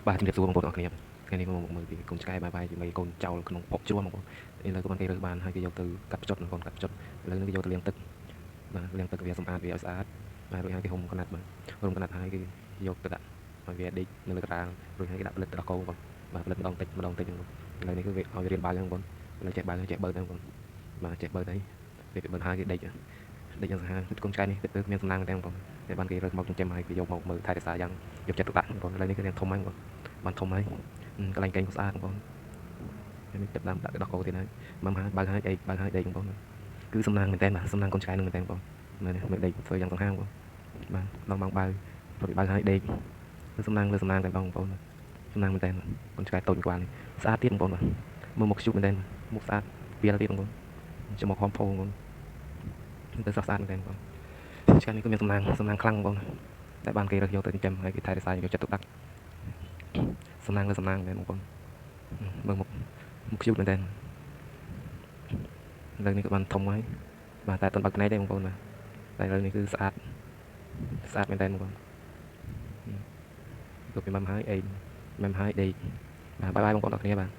បាទជំរាបសួរបងប្អូនអរគ្នាថ្ងៃនេះមកមើលពីកូនឆ្កែបាយជាមួយកូនចោលក្នុងភពជ្រោះបងប្អូនឥឡូវក៏បានគេរើសបានហើយគេយកទៅកាត់ផ្ចុតបងប្អូនកាត់ផ្ចុតឥឡូវនេះគេយកទៅលាងទឹកបាទលាងទឹកវាសម្អាតវាឲ្យស្អាតបាទរួចហើយគេហុំកណាត់បាទហុំកណាត់ហើយគេយកទៅដាក់ឲ្យវាដេកនៅលើតារាងរួចហើយគេដាក់ផលិតទឹកដោះគោបងបាទផលិតម្ដងតិចម្ដងតិចបងប្អូនឥឡូវនេះគឺវាឲ្យរៀនបើកហ្នឹងបងប្អូនឥឡូវចេះបើកចេះបើកហ្នឹងបងប្អូនបាទចេះបើកហើយពេលបើកហើយគេដេកយ៉ាងសាហាវកូនឆ្កែនេះទៅមានសំណាងតែបងប្អូនតែបានគេរើសមកចិញ្ចឹមហើយគេយកមកមើលថែរក្សាយ៉ាងយកចិត្តទុកដាក់បងប្អូនឥឡូវនេះគឺរៀងធំហើយបងប្អូនបានធំហើយកន្លែងកេងក៏ស្អាតបងប្អូននេះទឹកដាំដាក់ទឹកដោះគោទៀតហើយមកហើយបើកហើយដេកបើកហើយដេកបងប្អូនគឺសំណាងមែនតើបាទសំណាងកូនឆ្កែនឹងមែនតើបងប្អូននេះមើលដេកធ្វើយ៉ាងសង្ហាបងបាទដល់មកបើកបើកហើយដេកគឺសំណាងលើសំណាងតែបងប្អូនសំណាងមែនតើកូនឆ្កែតូចក្បាលនេះស្អាតទៀតបងប្អូនបាទមើលមុខជូបមែនតើមុខស្អាតវាទៀតបងប្អូនច្រមុះហមផោបងប្អូនទៅស្រស់ស្អាតមែនតើបងប្អូនឆ្កែនេះគឺមានសំណាងខ្លាំងបងប្អូនតែបានគេរើសយកទៅចិញ្ចឹមហើយគេថែរក្សាយកចិត្តទុកដាក់សំណាងលើសំណាងមែនបងប្អូនមើលមុខជូបមែនតើឥឡូវនេះក៏បានធំហើយបាទតែអត់បើកភ្នែកទេបងប្អូនបាទតែឥឡូវនេះគឺស្អាតមែនតើបងប្អូនទៅពីម៉ាំហើយអេម៉ាំហើយដេកបាទបាយបងប្អូនអរគ្នាបាទ